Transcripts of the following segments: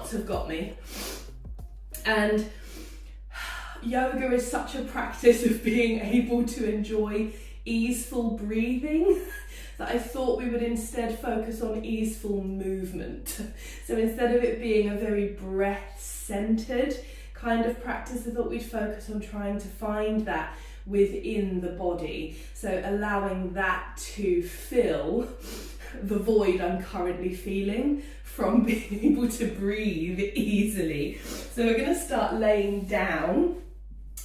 shots have got me. And yoga is such a practice of being able to enjoy easeful breathing that I thought we would instead focus on easeful movement. So instead of it being a very breath-centered kind of practice, I thought we'd focus on trying to find that within the body. So allowing that to fill the void I'm currently feeling from being able to breathe easily. So we're going to start laying down,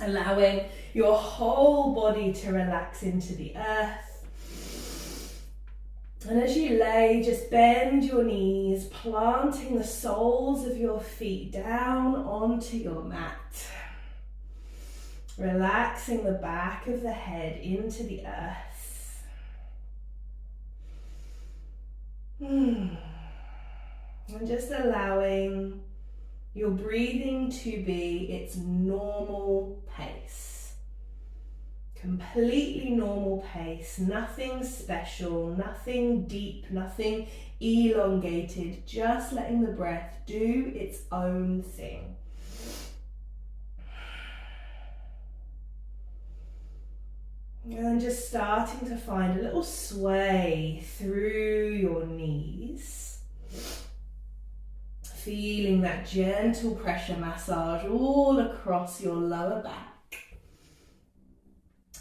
allowing your whole body to relax into the earth. And as you lay, just bend your knees, planting the soles of your feet down onto your mat. Relaxing the back of the head into the earth. And just allowing your breathing to be its normal pace. Completely normal pace, nothing special, nothing deep, nothing elongated, just letting the breath do its own thing. And just starting to find a little sway through your knees. Feeling that gentle pressure massage all across your lower back.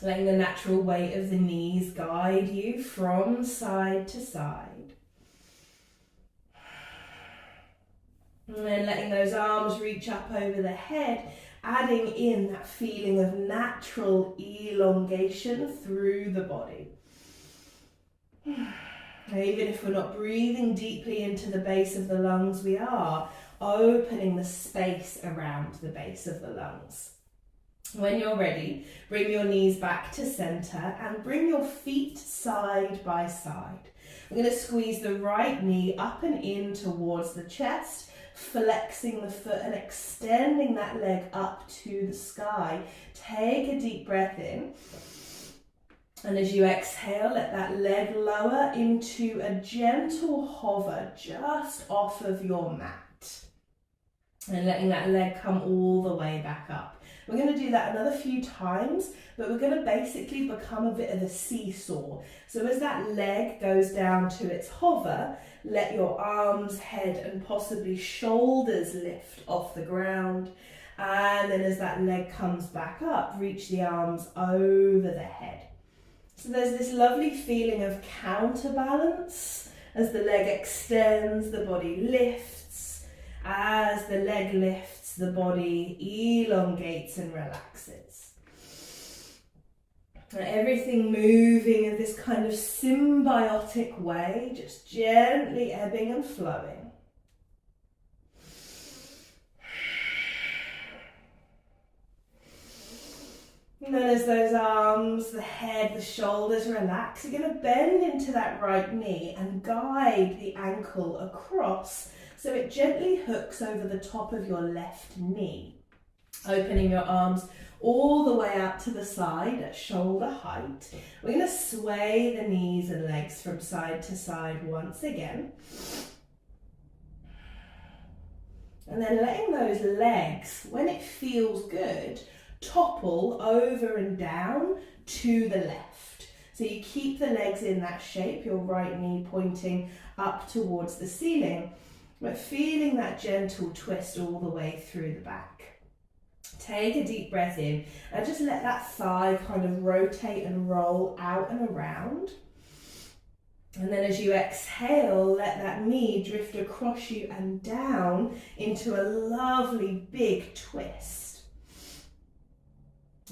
Letting the natural weight of the knees guide you from side to side. And then letting those arms reach up over the head, adding in that feeling of natural elongation through the body. Even if we're not breathing deeply into the base of the lungs, we are opening the space around the base of the lungs. When you're ready, bring your knees back to center and bring your feet side by side. I'm going to squeeze the right knee up and in towards the chest, flexing the foot and extending that leg up to the sky. Take a deep breath in. And as you exhale, let that leg lower into a gentle hover just off of your mat. And letting that leg come all the way back up. We're going to do that another few times, but we're going to basically become a bit of a seesaw. So as that leg goes down to its hover, let your arms, head and possibly shoulders lift off the ground. And then as that leg comes back up, reach the arms over the head. So there's this lovely feeling of counterbalance. As the leg extends, the body lifts. As the leg lifts, the body elongates and relaxes. And everything moving in this kind of symbiotic way, just gently ebbing and flowing. And then as those arms, the head, the shoulders relax, you're going to bend into that right knee and guide the ankle across so it gently hooks over the top of your left knee. Opening your arms all the way out to the side at shoulder height. We're going to sway the knees and legs from side to side once again. And then letting those legs, when it feels good, topple over and down to the left. So you keep the legs in that shape, your right knee pointing up towards the ceiling, but feeling that gentle twist all the way through the back. Take a deep breath in and just let that thigh kind of rotate and roll out and around. And then as you exhale, let that knee drift across you and down into a lovely big twist.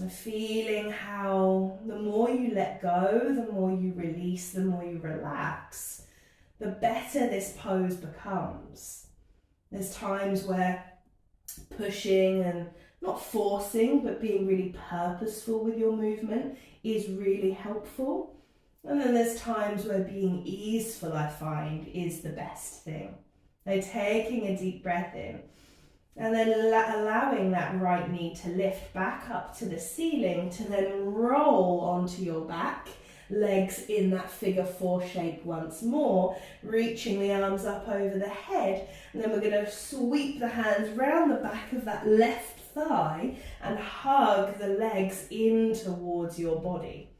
And feeling how the more you let go, the more you release, the more you relax, the better this pose becomes. There's times where pushing and not forcing, but being really purposeful with your movement is really helpful. And then there's times where being easeful, I find, is the best thing. So taking a deep breath in and then allowing that right knee to lift back up to the ceiling to then roll onto your back legs in that figure 4 shape once more, reaching the arms up over the head, and then we're going to sweep the hands round the back of that left thigh and hug the legs in towards your body.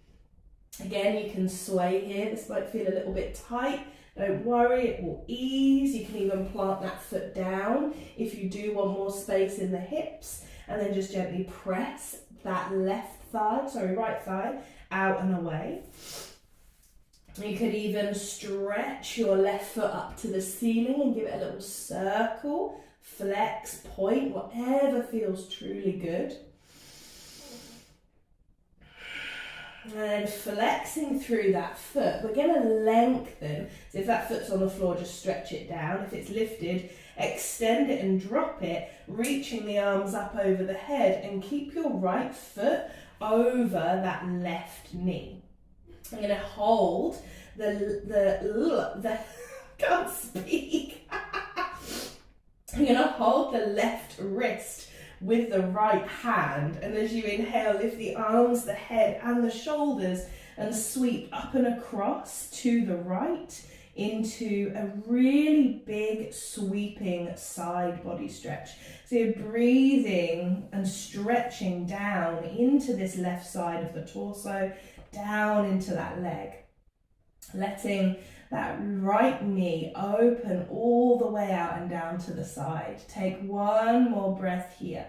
Again, you can sway here. This might feel a little bit tight. Don't worry, it will ease. You can even plant that foot down if you do want more space in the hips, and then just gently press that right thigh out and away. You could even stretch your left foot up to the ceiling and give it a little circle, flex, point, whatever feels truly good. And flexing through that foot, we're going to lengthen. So if that foot's on the floor, just stretch it down. If it's lifted, extend it and drop it, reaching the arms up over the head, and keep your right foot over that left knee. I'm going to hold the can't speak. I'm going to hold the left wrist with the right hand, and as you inhale, lift the arms, the head and the shoulders and sweep up and across to the right into a really big sweeping side body stretch. So you're breathing and stretching down into this left side of the torso, down into that leg, letting that right knee open all the way out and down to the side. Take one more breath here.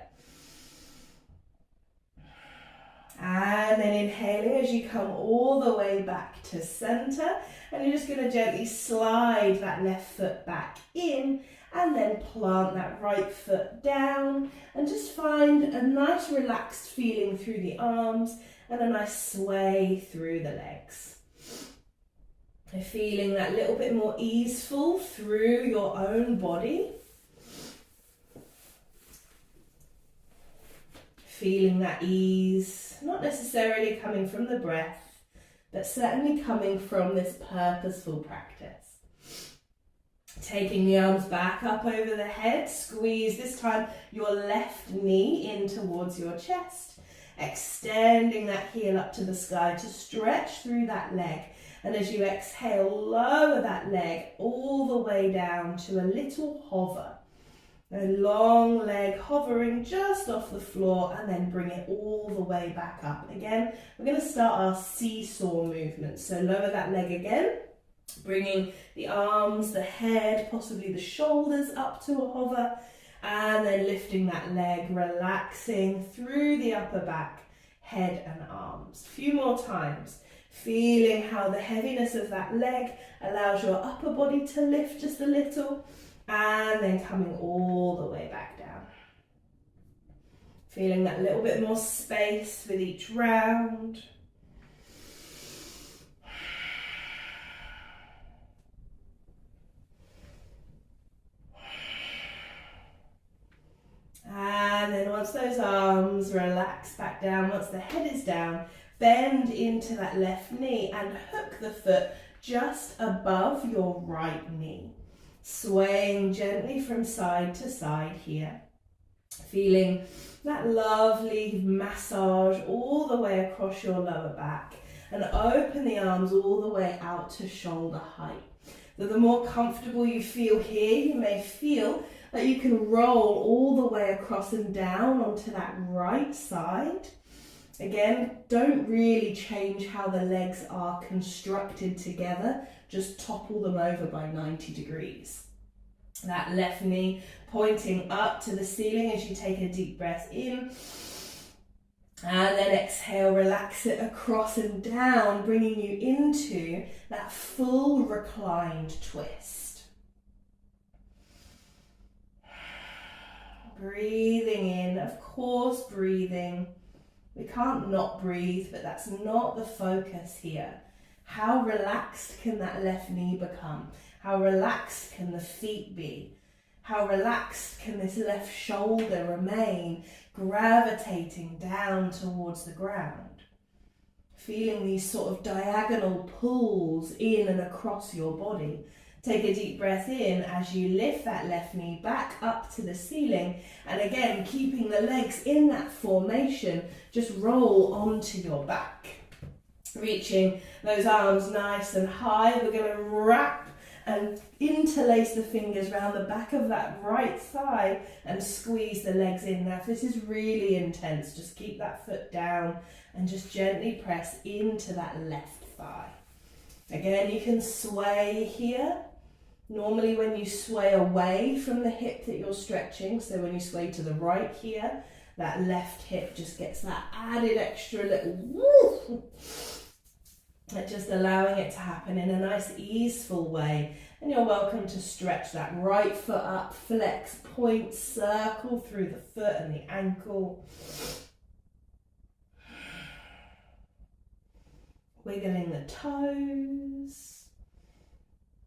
And then inhaling as you come all the way back to center. And you're just going to gently slide that left foot back in and then plant that right foot down. And just find a nice relaxed feeling through the arms and a nice sway through the legs. Feeling that little bit more easeful through your own body. Feeling that ease, not necessarily coming from the breath, but certainly coming from this purposeful practice. Taking the arms back up over the head, squeeze this time your left knee in towards your chest, extending that heel up to the sky to stretch through that leg. And as you exhale, lower that leg all the way down to a little hover. A long leg hovering just off the floor, and then bring it all the way back up. Again, we're going to start our seesaw movement. So lower that leg again, bringing the arms, the head, possibly the shoulders up to a hover, and then lifting that leg, relaxing through the upper back, head and arms. A few more times. Feeling how the heaviness of that leg allows your upper body to lift just a little, and then coming all the way back down. Feeling that little bit more space with each round. And then once those arms relax back down, once the head is down, bend into that left knee and hook the foot just above your right knee. Swaying gently from side to side here. Feeling that lovely massage all the way across your lower back. And open the arms all the way out to shoulder height. So the more comfortable you feel here, you may feel that you can roll all the way across and down onto that right side. Again, don't really change how the legs are constructed together, just topple them over by 90 degrees. That left knee pointing up to the ceiling as you take a deep breath in. And then exhale, relax it across and down, bringing you into that full reclined twist. Breathing in, of course, breathing. We can't not breathe, but that's not the focus here. How relaxed can that left knee become? How relaxed can the feet be? How relaxed can this left shoulder remain, gravitating down towards the ground? Feeling these sort of diagonal pulls in and across your body. Take a deep breath in as you lift that left knee back up to the ceiling, and again, keeping the legs in that formation, just roll onto your back. Reaching those arms nice and high, we're going to wrap and interlace the fingers around the back of that right thigh and squeeze the legs in. Now if this is really intense, just keep that foot down and just gently press into that left thigh. Again, you can sway here. Normally when you sway away from the hip that you're stretching, so when you sway to the right here, that left hip just gets that added extra little woo. Just allowing it to happen in a nice easeful way. And you're welcome to stretch that right foot up, flex, point, circle through the foot and the ankle. Wiggling the toes.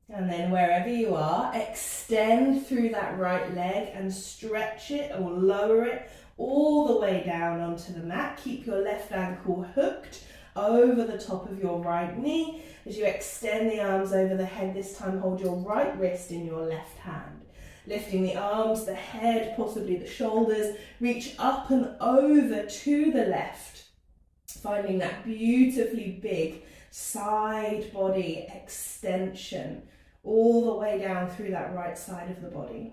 And then wherever you are, extend through that right leg and stretch it or lower it all the way down onto the mat. Keep your left ankle hooked over the top of your right knee. As you extend the arms over the head, this time hold your right wrist in your left hand. Lifting the arms, the head, possibly the shoulders, reach up and over to the left. Finding that beautifully big side body extension all the way down through that right side of the body.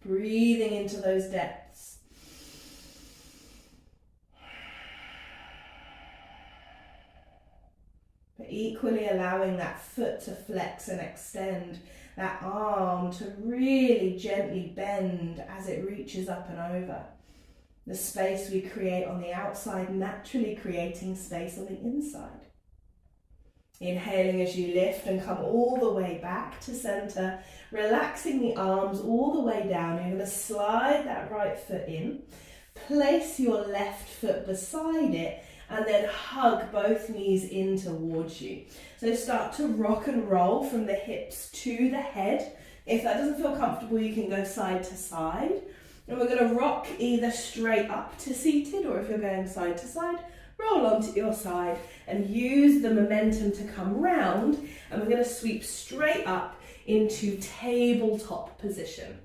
Breathing into those depths. But equally allowing that foot to flex and extend, that arm to really gently bend as it reaches up and over. The space we create on the outside, naturally creating space on the inside. Inhaling as you lift and come all the way back to center, relaxing the arms all the way down. You're going to slide that right foot in, place your left foot beside it, and then hug both knees in towards you. So start to rock and roll from the hips to the head. If that doesn't feel comfortable, you can go side to side. And we're going to rock either straight up to seated, or if you're going side to side, roll onto your side and use the momentum to come round. And we're going to sweep straight up into tabletop position.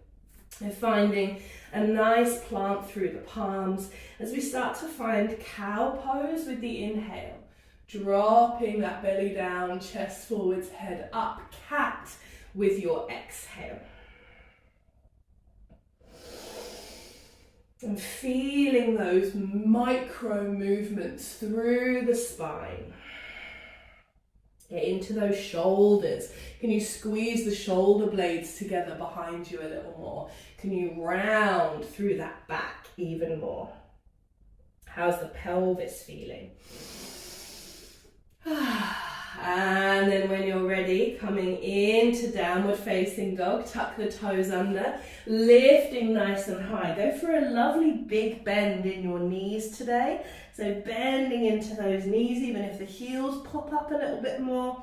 And finding a nice plant through the palms as we start to find cow pose with the inhale. Dropping that belly down, chest forwards, head up, cat with your exhale. And feeling those micro movements through the spine. Get into those shoulders. Can you squeeze the shoulder blades together behind you a little more? Can you round through that back even more? How's the pelvis feeling? And then when you're ready, coming into downward facing dog, tuck the toes under, lifting nice and high. Go for a lovely big bend in your knees today. So bending into those knees, even if the heels pop up a little bit more.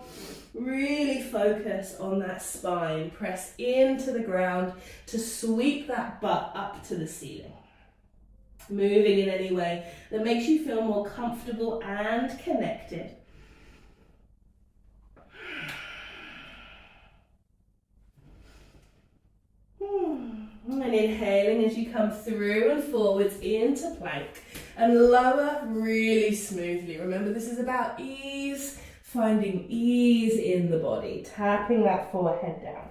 Really focus on that spine. Press into the ground to sweep that butt up to the ceiling. Moving in any way that makes you feel more comfortable and connected. And inhaling as you come through and forwards into plank and lower really smoothly. Remember, this is about ease, finding ease in the body, tapping that forehead down.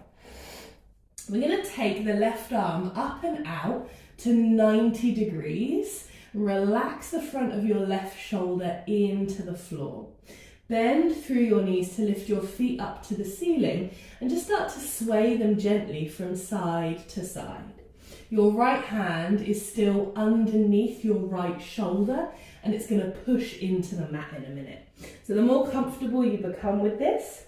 We're going to take the left arm up and out to 90 degrees. Relax the front of your left shoulder into the floor. Bend through your knees to lift your feet up to the ceiling and just start to sway them gently from side to side. Your right hand is still underneath your right shoulder and it's going to push into the mat in a minute. So the more comfortable you become with this,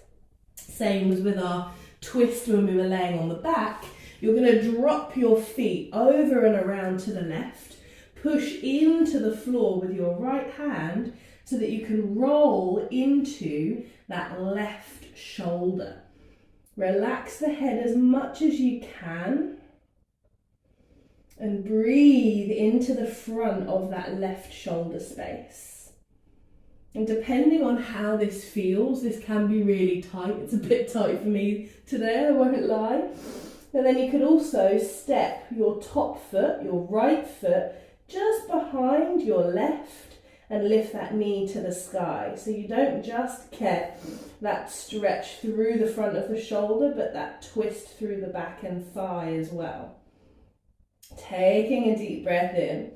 same as with our twist when we were laying on the back, you're going to drop your feet over and around to the left, push into the floor with your right hand so that you can roll into that left shoulder. Relax the head as much as you can and breathe into the front of that left shoulder space. And depending on how this feels, this can be really tight. It's a bit tight for me today, I won't lie. But then you could also step your top foot, your right foot, just behind your left and lift that knee to the sky. So you don't just get that stretch through the front of the shoulder, but that twist through the back and thigh as well. Taking a deep breath in,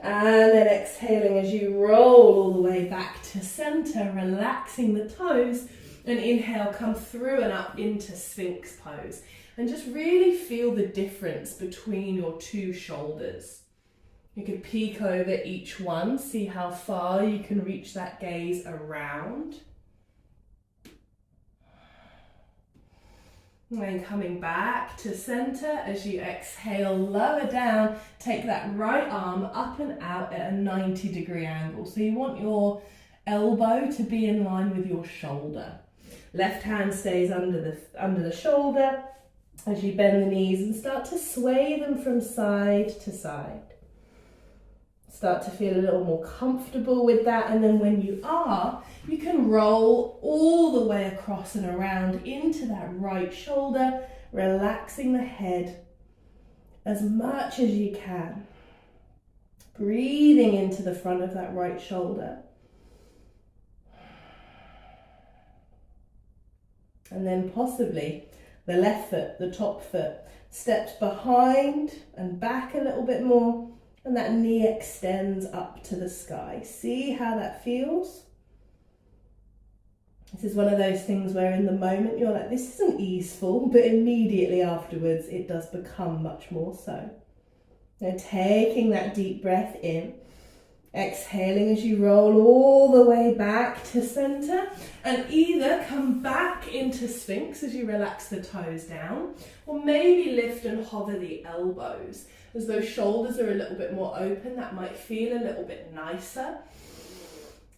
and then exhaling as you roll all the way back to center, relaxing the toes, and inhale, come through and up into Sphinx pose. And just really feel the difference between your two shoulders. You can peek over each one, see how far you can reach that gaze around. And then coming back to center as you exhale, lower down, take that right arm up and out at a 90-degree angle. So you want your elbow to be in line with your shoulder. Left hand stays under the shoulder as you bend the knees and start to sway them from side to side. Start to feel a little more comfortable with that, and then when you are, you can roll all the way across and around into that right shoulder, relaxing the head as much as you can. Breathing into the front of that right shoulder. And then possibly the left foot, the top foot, steps behind and back a little bit more, and that knee extends up to the sky. See how that feels? This is one of those things where in the moment you're like, this isn't easeful, but immediately afterwards it does become much more so. Now taking that deep breath in, exhaling as you roll all the way back to center, and either come back into Sphinx as you relax the toes down, or maybe lift and hover the elbows. As those shoulders are a little bit more open, that might feel a little bit nicer.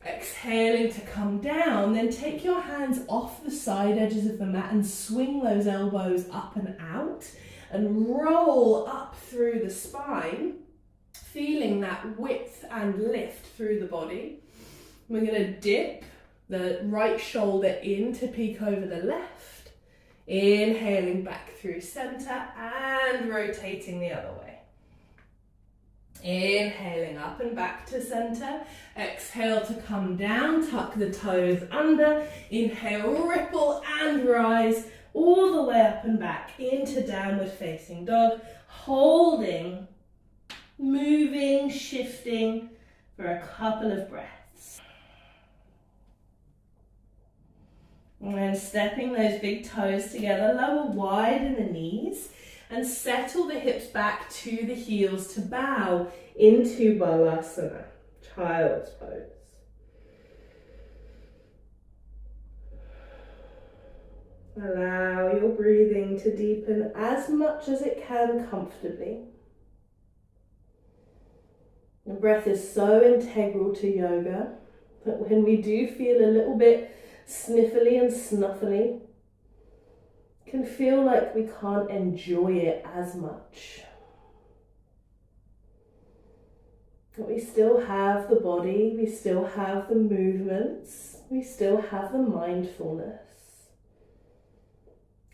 Exhaling to come down, then take your hands off the side edges of the mat and swing those elbows up and out and roll up through the spine, feeling that width and lift through the body. We're going to dip the right shoulder in to peek over the left, inhaling back through center and rotating the other way. Inhaling up and back to center, exhale to come down, tuck the toes under, inhale, ripple and rise all the way up and back into downward facing dog, holding, moving, shifting for a couple of breaths. And then stepping those big toes together, lower wide in the knees, and settle the hips back to the heels to bow into Balasana, child's pose. Allow your breathing to deepen as much as it can comfortably. The breath is so integral to yoga that when we do feel a little bit sniffly and snuffly, can feel like we can't enjoy it as much. But we still have the body, we still have the movements, we still have the mindfulness.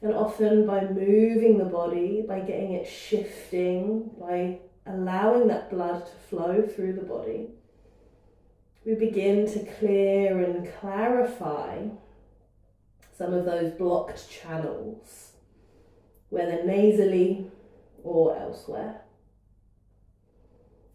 And often by moving the body, by getting it shifting, by allowing that blood to flow through the body, we begin to clear and clarify some of those blocked channels, whether nasally or elsewhere.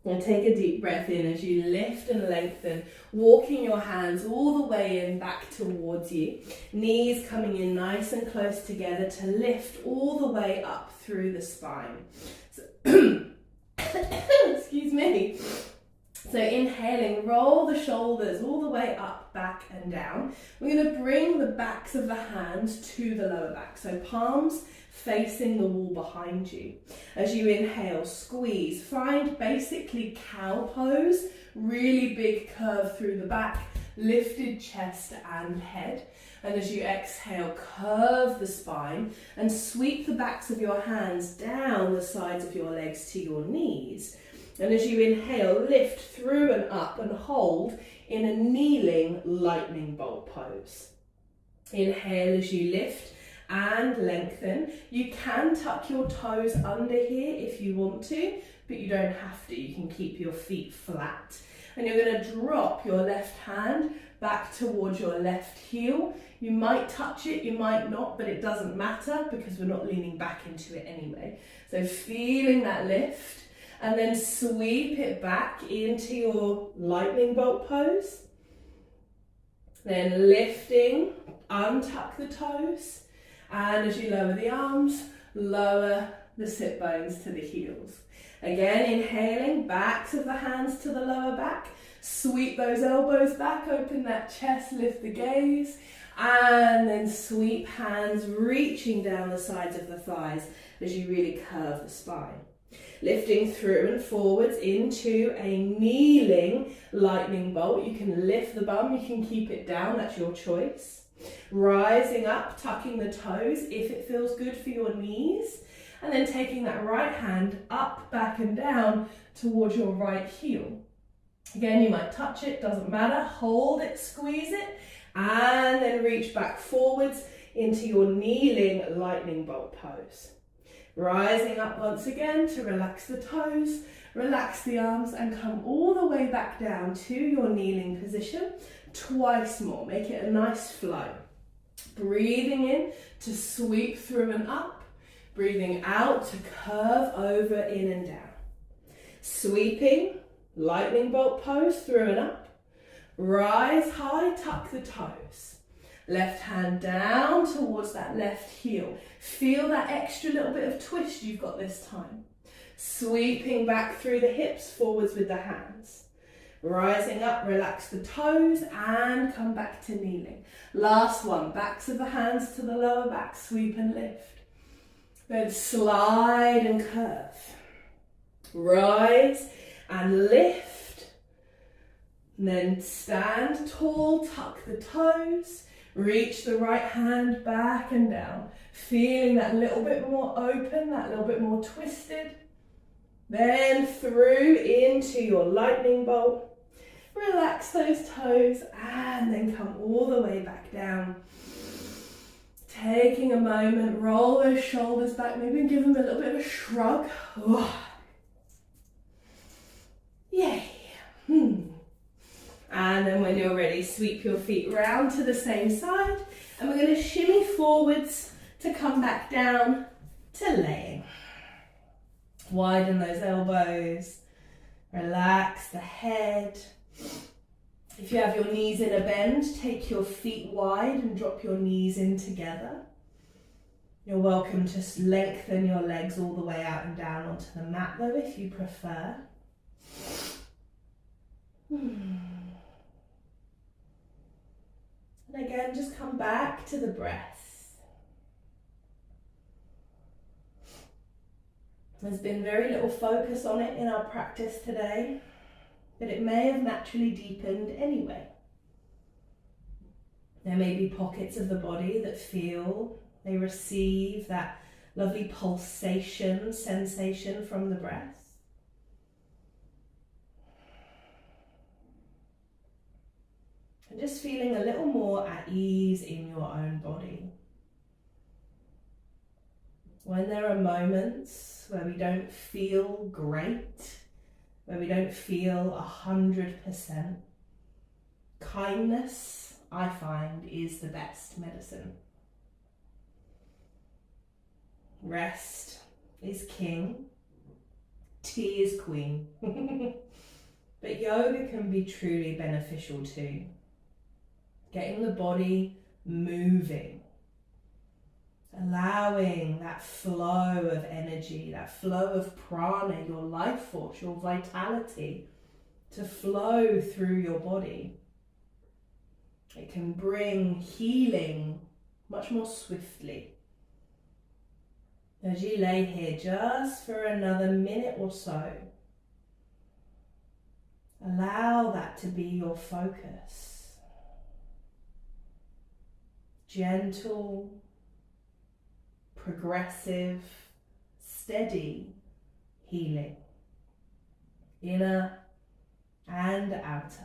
Now take a deep breath in as you lift and lengthen, walking your hands all the way in back towards you, knees coming in nice and close together to lift all the way up through the spine. So excuse me. So inhaling, roll the shoulders all the way up, back and down. We're going to bring the backs of the hands to the lower back. So palms facing the wall behind you. As you inhale, squeeze. Find basically cow pose, really big curve through the back, lifted chest and head. And as you exhale, curve the spine and sweep the backs of your hands down the sides of your legs to your knees. And as you inhale, lift through and up and hold in a kneeling lightning bolt pose. Inhale as you lift and lengthen. You can tuck your toes under here if you want to, but you don't have to. You can keep your feet flat. And you're going to drop your left hand back towards your left heel. You might touch it, you might not, but it doesn't matter because we're not leaning back into it anyway. So feeling that lift, and then sweep it back into your lightning bolt pose. Then lifting, untuck the toes, and as you lower the arms, lower the sit bones to the heels. Again, inhaling, backs of the hands to the lower back, sweep those elbows back, open that chest, lift the gaze, and then sweep hands reaching down the sides of the thighs as you really curve the spine. Lifting through and forwards into a kneeling lightning bolt. You can lift the bum, you can keep it down, that's your choice. Rising up, tucking the toes if it feels good for your knees. And then taking that right hand up, back and down towards your right heel. Again, you might touch it, doesn't matter. Hold it, squeeze it, and then reach back forwards into your kneeling lightning bolt pose. Rising up once again to relax the toes, relax the arms, and come all the way back down to your kneeling position. Twice more, make it a nice flow. Breathing in to sweep through and up. Breathing out to curve over, in and down. Sweeping, lightning bolt pose through and up. Rise high, tuck the toes. Left hand down towards that left heel. Feel that extra little bit of twist you've got this time. Sweeping back through the hips, forwards with the hands. Rising up, relax the toes and come back to kneeling. Last one, backs of the hands to the lower back, sweep and lift. Then slide and curve. Rise and lift. And then stand tall, tuck the toes. Reach the right hand back and down. Feeling that little bit more open, that little bit more twisted. Then through into your lightning bolt. Relax those toes and then come all the way back down. Taking a moment, roll those shoulders back, maybe give them a little bit of a shrug. Oh. Yay. And then when you're ready, sweep your feet round to the same side. And we're going to shimmy forwards to come back down to laying. Widen those elbows. Relax the head. If you have your knees in a bend, take your feet wide and drop your knees in together. You're welcome to lengthen your legs all the way out and down onto the mat though, if you prefer. And again, just come back to the breath. There's been very little focus on it in our practice today, but it may have naturally deepened anyway. There may be pockets of the body that feel they receive that lovely pulsation, sensation from the breath. And just feeling a little more at ease in your own body. When there are moments where we don't feel great, where we don't feel 100%, kindness, I find, is the best medicine. Rest is king, tea is queen. But yoga can be truly beneficial too. Getting the body moving, allowing that flow of energy, that flow of prana, your life force, your vitality, to flow through your body. It can bring healing much more swiftly. As you lay here just for another minute or so, allow that to be your focus. Gentle, progressive, steady healing, inner and outer.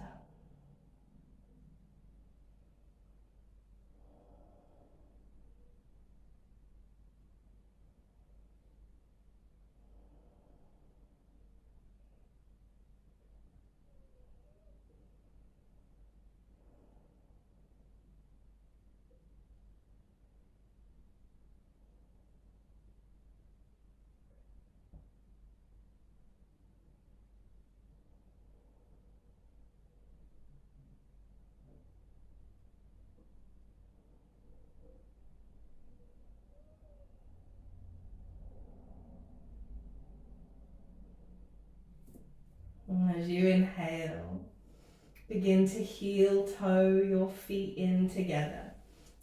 Begin to heel toe your feet in together.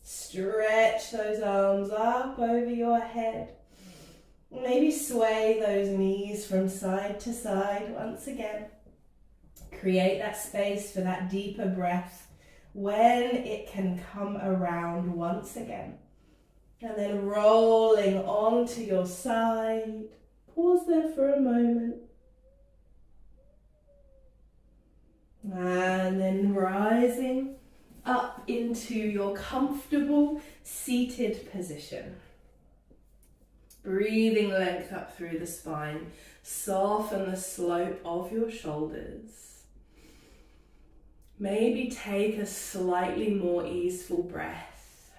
Stretch those arms up over your head. Maybe sway those knees from side to side once again. Create that space for that deeper breath when it can come around once again. And then rolling onto your side. Pause there for a moment. And then rising up into your comfortable seated position. Breathing length up through the spine. Soften the slope of your shoulders. Maybe take a slightly more easeful breath.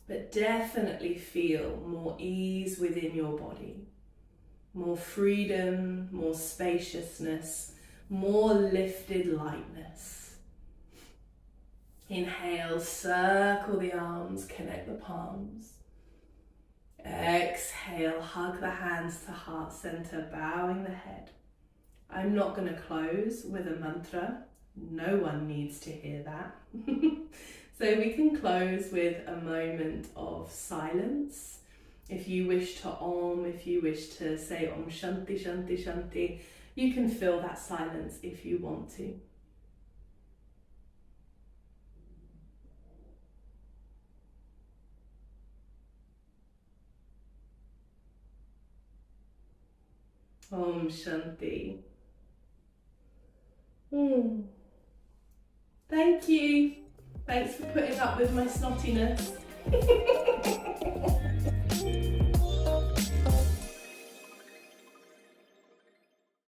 But definitely feel more ease within your body. More freedom, more spaciousness, more lifted lightness. Inhale, circle the arms, connect the palms. Exhale, hug the hands to heart center, bowing the head. I'm not going to close with a mantra. No one needs to hear that. So we can close with a moment of silence. If you wish to Om, if you wish to say Om Shanti Shanti Shanti, you can fill that silence if you want to. Om Shanti. Thank you. Thanks for putting up with my snottiness.